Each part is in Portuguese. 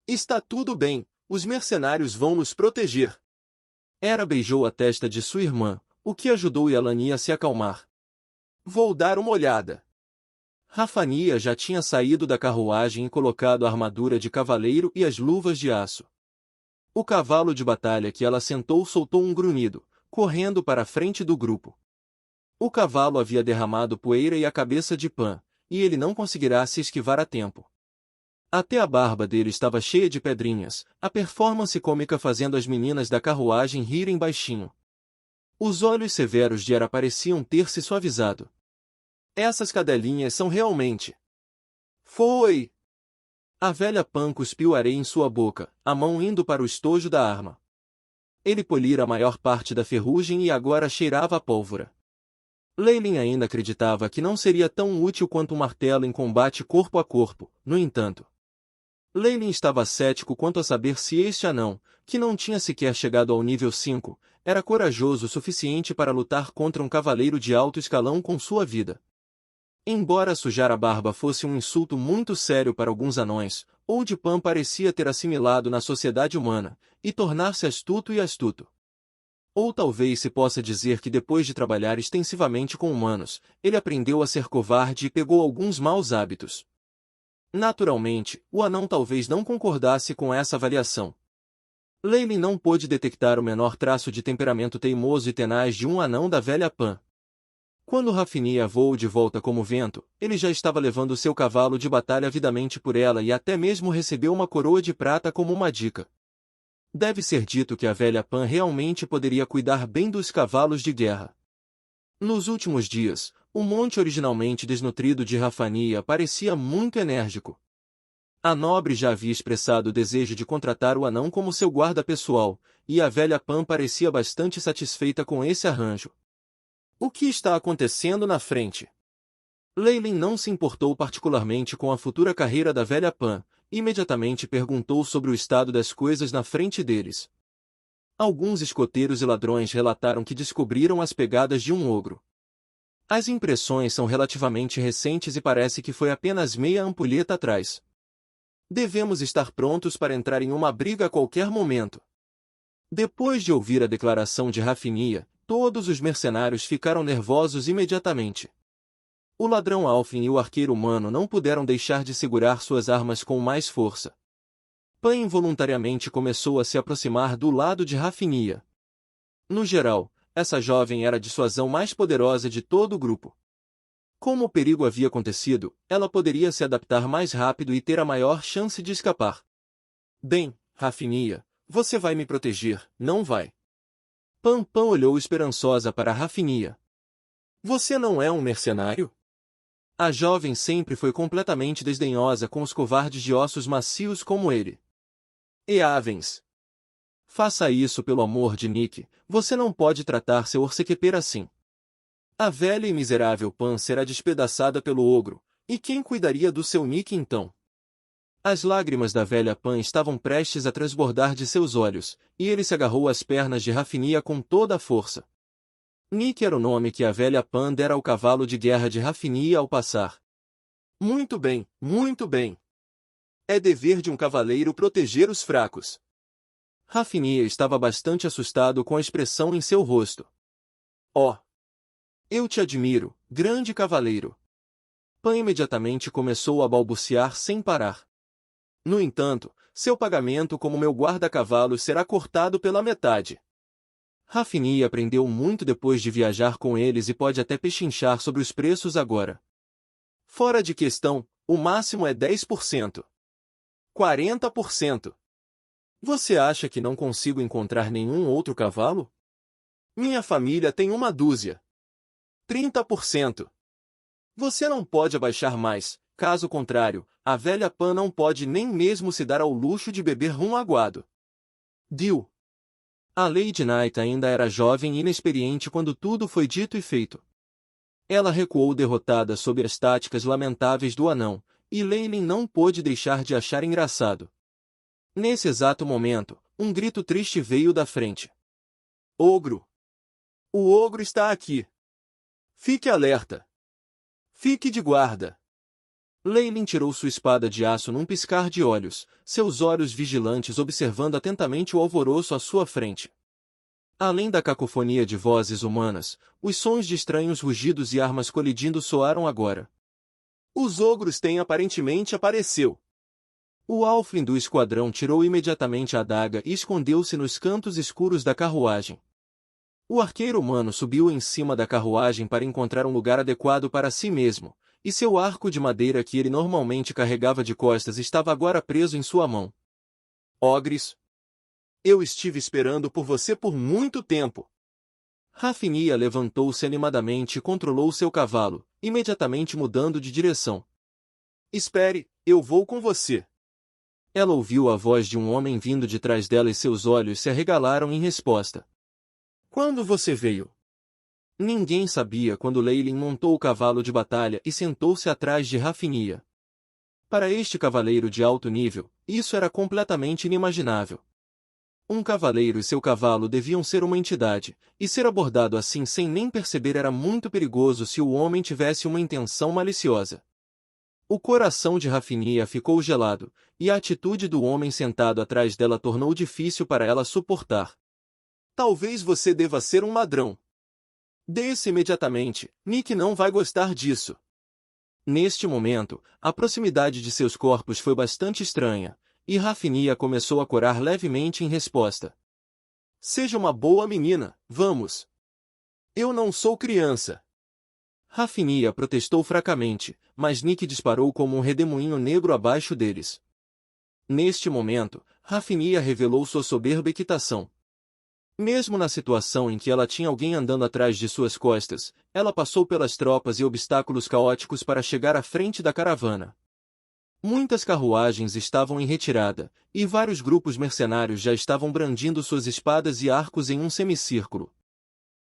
Está tudo bem, os mercenários vão nos proteger. Hera beijou a testa de sua irmã, o que ajudou Yelani a se acalmar. Vou dar uma olhada. Rafania já tinha saído da carruagem e colocado a armadura de cavaleiro e as luvas de aço. O cavalo de batalha que ela sentou soltou um grunhido, correndo para a frente do grupo. O cavalo havia derramado poeira e a cabeça de Pan, e ele não conseguirá se esquivar a tempo. Até a barba dele estava cheia de pedrinhas, a performance cômica fazendo as meninas da carruagem rirem baixinho. Os olhos severos de Hera pareciam ter se suavizado. Essas cadelinhas são realmente... Foi! A velha Pan cuspiu areia em sua boca, a mão indo para o estojo da arma. Ele polira a maior parte da ferrugem e agora cheirava a pólvora. Leylin ainda acreditava que não seria tão útil quanto um martelo em combate corpo a corpo, no entanto. Leylin estava cético quanto a saber se este anão, que não tinha sequer chegado ao nível 5, era corajoso o suficiente para lutar contra um cavaleiro de alto escalão com sua vida. Embora sujar a barba fosse um insulto muito sério para alguns anões, Old Pan parecia ter assimilado na sociedade humana, e tornar-se astuto e astuto. Ou talvez se possa dizer que depois de trabalhar extensivamente com humanos, ele aprendeu a ser covarde e pegou alguns maus hábitos. Naturalmente, o anão talvez não concordasse com essa avaliação. Leylin não pôde detectar o menor traço de temperamento teimoso e tenaz de um anão da velha Pan. Quando Rafnia voou de volta como vento, ele já estava levando seu cavalo de batalha avidamente por ela e até mesmo recebeu uma coroa de prata como uma dica. Deve ser dito que a velha Pan realmente poderia cuidar bem dos cavalos de guerra. Nos últimos dias, o monte originalmente desnutrido de Rafania parecia muito enérgico. A nobre já havia expressado o desejo de contratar o anão como seu guarda pessoal, e a velha Pan parecia bastante satisfeita com esse arranjo. O que está acontecendo na frente? Leylin não se importou particularmente com a futura carreira da velha Pan, e imediatamente perguntou sobre o estado das coisas na frente deles. Alguns escoteiros e ladrões relataram que descobriram as pegadas de um ogro. As impressões são relativamente recentes e parece que foi apenas meia ampulheta atrás. Devemos estar prontos para entrar em uma briga a qualquer momento. Depois de ouvir a declaração de Rafnia, todos os mercenários ficaram nervosos imediatamente. O ladrão Alfin e o arqueiro humano não puderam deixar de segurar suas armas com mais força. Pan involuntariamente começou a se aproximar do lado de Rafnia. No geral, essa jovem era a dissuasão mais poderosa de todo o grupo. Como o perigo havia acontecido, ela poderia se adaptar mais rápido e ter a maior chance de escapar. Bem, Rafnia, você vai me proteger, não vai? Pan olhou esperançosa para Rafnia. Você não é um mercenário? A jovem sempre foi completamente desdenhosa com os covardes de ossos macios como ele. E Avens. Faça isso pelo amor de Nick, você não pode tratar seu Orsequeper assim. A velha e miserável Pan será despedaçada pelo ogro, e quem cuidaria do seu Nick então? As lágrimas da velha Pan estavam prestes a transbordar de seus olhos, e ele se agarrou às pernas de Rafnia com toda a força. Nick era o nome que a velha Pan dera ao cavalo de guerra de Rafnia ao passar. Muito bem, muito bem. É dever de um cavaleiro proteger os fracos. Rafnia estava bastante assustado com a expressão em seu rosto. Oh! Eu te admiro, grande cavaleiro. Pan imediatamente começou a balbuciar sem parar. No entanto, seu pagamento como meu guarda-cavalos será cortado pela metade. Rafnia aprendeu muito depois de viajar com eles e pode até pechinchar sobre os preços agora. Fora de questão, o máximo é 10%. 40%. Você acha que não consigo encontrar nenhum outro cavalo? Minha família tem uma dúzia. 30%. Você não pode abaixar mais, caso contrário, a velha Pan não pode nem mesmo se dar ao luxo de beber rum aguado. Deal. A Lady Knight ainda era jovem e inexperiente quando tudo foi dito e feito. Ela recuou derrotada sob as táticas lamentáveis do anão, e Leylin não pôde deixar de achar engraçado. Nesse exato momento, um grito triste veio da frente. Ogro! O ogro está aqui! Fique alerta! Fique de guarda! Leylin tirou sua espada de aço num piscar de olhos, seus olhos vigilantes observando atentamente o alvoroço à sua frente. Além da cacofonia de vozes humanas, os sons de estranhos rugidos e armas colidindo soaram agora. Os ogros têm aparentemente apareceu. O Alfrin do esquadrão tirou imediatamente a adaga e escondeu-se nos cantos escuros da carruagem. O arqueiro humano subiu em cima da carruagem para encontrar um lugar adequado para si mesmo, e seu arco de madeira que ele normalmente carregava de costas estava agora preso em sua mão. Ogres! Eu estive esperando por você por muito tempo. Rafinia levantou-se animadamente e controlou seu cavalo, imediatamente mudando de direção. Espere, eu vou com você. Ela ouviu a voz de um homem vindo de trás dela e seus olhos se arregalaram em resposta. Quando você veio? Ninguém sabia quando Leylin montou o cavalo de batalha e sentou-se atrás de Rafinia. Para este cavaleiro de alto nível, isso era completamente inimaginável. Um cavaleiro e seu cavalo deviam ser uma entidade, e ser abordado assim sem nem perceber era muito perigoso se o homem tivesse uma intenção maliciosa. O coração de Rafinia ficou gelado, e a atitude do homem sentado atrás dela tornou difícil para ela suportar. Talvez você deva ser um ladrão. Desça imediatamente, Nick não vai gostar disso. Neste momento, a proximidade de seus corpos foi bastante estranha, e Rafinia começou a corar levemente em resposta. Seja uma boa menina, vamos. Eu não sou criança. Rafinia protestou fracamente, mas Nick disparou como um redemoinho negro abaixo deles. Neste momento, Rafinia revelou sua soberba equitação. Mesmo na situação em que ela tinha alguém andando atrás de suas costas, ela passou pelas tropas e obstáculos caóticos para chegar à frente da caravana. Muitas carruagens estavam em retirada, e vários grupos mercenários já estavam brandindo suas espadas e arcos em um semicírculo.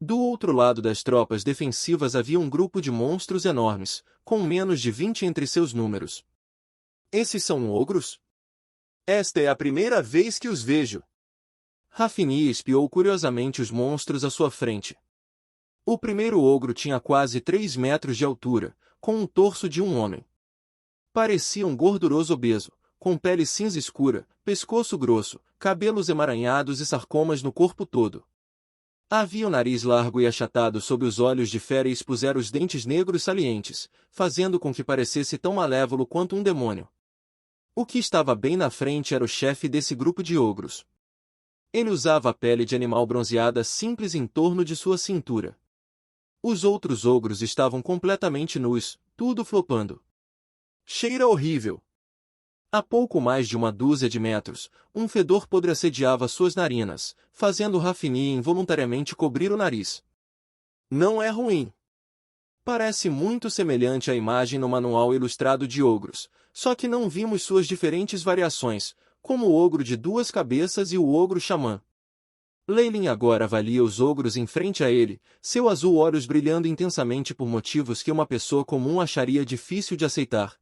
Do outro lado das tropas defensivas havia um grupo de monstros enormes, com menos de 20 entre seus números. Esses são ogros? Esta é a primeira vez que os vejo. Rafinia espiou curiosamente os monstros à sua frente. O primeiro ogro tinha quase 3 metros de altura, com um torso de um homem. Parecia um gorduroso obeso, com pele cinza escura, pescoço grosso, cabelos emaranhados e sarcomas no corpo todo. Havia o nariz largo e achatado sob os olhos de fera e expusera os dentes negros salientes, fazendo com que parecesse tão malévolo quanto um demônio. O que estava bem na frente era o chefe desse grupo de ogros. Ele usava a pele de animal bronzeada simples em torno de sua cintura. Os outros ogros estavam completamente nus, tudo flopando. Cheira horrível. A pouco mais de uma dúzia de metros, um fedor podre assediava suas narinas, fazendo Rafinia involuntariamente cobrir o nariz. Não é ruim. Parece muito semelhante à imagem no manual ilustrado de ogros, só que não vimos suas diferentes variações, como o ogro de 2 cabeças e o ogro xamã. Leylin agora avalia os ogros em frente a ele, seu azul olhos brilhando intensamente por motivos que uma pessoa comum acharia difícil de aceitar.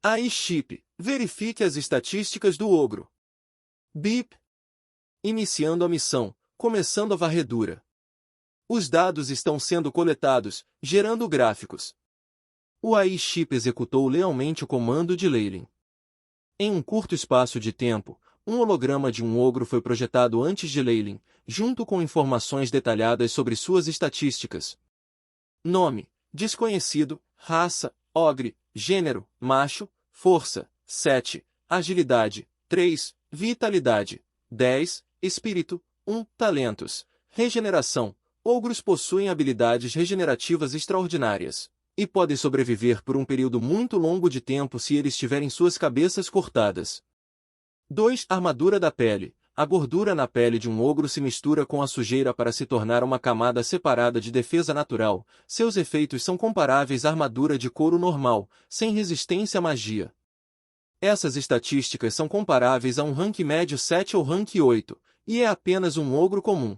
Aí Chip, verifique as estatísticas do ogro. Bip. Iniciando a missão, começando a varredura. Os dados estão sendo coletados, gerando gráficos. O AI Chip executou lealmente o comando de Leylin. Em um curto espaço de tempo, um holograma de um ogro foi projetado antes de Leylin, junto com informações detalhadas sobre suas estatísticas. Nome: desconhecido, raça, ogre, gênero, macho, força, 7, agilidade, 3, vitalidade, 10, espírito, 1, talentos, regeneração. Ogros possuem habilidades regenerativas extraordinárias e podem sobreviver por um período muito longo de tempo se eles tiverem suas cabeças cortadas. 2. Armadura da pele. A gordura na pele de um ogro se mistura com a sujeira para se tornar uma camada separada de defesa natural. Seus efeitos são comparáveis à armadura de couro normal, sem resistência à magia. Essas estatísticas são comparáveis a um rank médio 7 ou rank 8, e é apenas um ogro comum.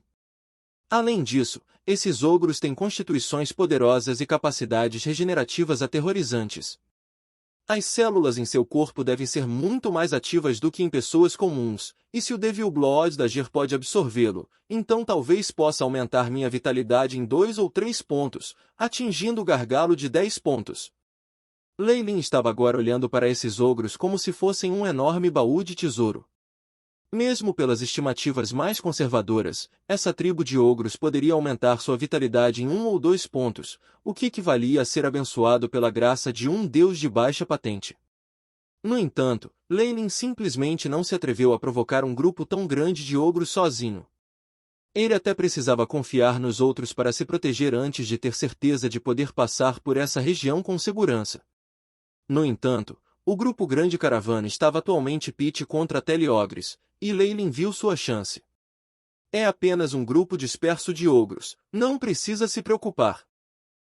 Além disso, esses ogros têm constituições poderosas e capacidades regenerativas aterrorizantes. As células em seu corpo devem ser muito mais ativas do que em pessoas comuns, e se o Devil Blood da Ger pode absorvê-lo, então talvez possa aumentar minha vitalidade em 2 ou 3 pontos, atingindo o gargalo de 10 pontos. Leilin estava agora olhando para esses ogros como se fossem um enorme baú de tesouro. Mesmo pelas estimativas mais conservadoras, essa tribo de ogros poderia aumentar sua vitalidade em 1 ou 2 pontos, o que equivalia a ser abençoado pela graça de um deus de baixa patente. No entanto, Leilin simplesmente não se atreveu a provocar um grupo tão grande de ogros sozinho. Ele até precisava confiar nos outros para se proteger antes de ter certeza de poder passar por essa região com segurança. No entanto, o grupo Grande Caravana estava atualmente pit contra Teleogres, e Leilin viu sua chance. É apenas um grupo disperso de ogros, não precisa se preocupar.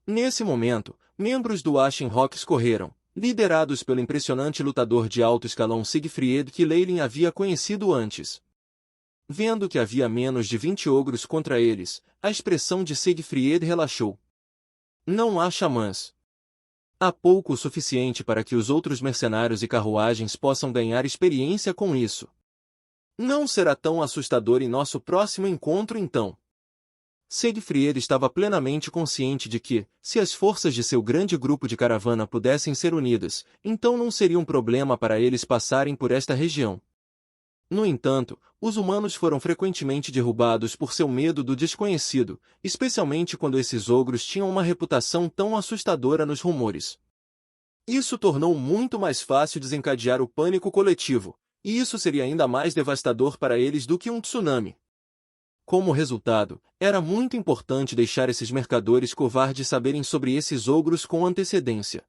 Nesse momento, membros do Ashen Rocks correram, liderados pelo impressionante lutador de alto escalão Siegfried que Leilin havia conhecido antes. Vendo que havia menos de 20 ogros contra eles, a expressão de Siegfried relaxou. Não há xamãs. Há pouco o suficiente para que os outros mercenários e carruagens possam ganhar experiência com isso. Não será tão assustador em nosso próximo encontro então. Siegfried estava plenamente consciente de que, se as forças de seu grande grupo de caravana pudessem ser unidas, então não seria um problema para eles passarem por esta região. No entanto, os humanos foram frequentemente derrubados por seu medo do desconhecido, especialmente quando esses ogros tinham uma reputação tão assustadora nos rumores. Isso tornou muito mais fácil desencadear o pânico coletivo, e isso seria ainda mais devastador para eles do que um tsunami. Como resultado, era muito importante deixar esses mercadores covardes saberem sobre esses ogros com antecedência.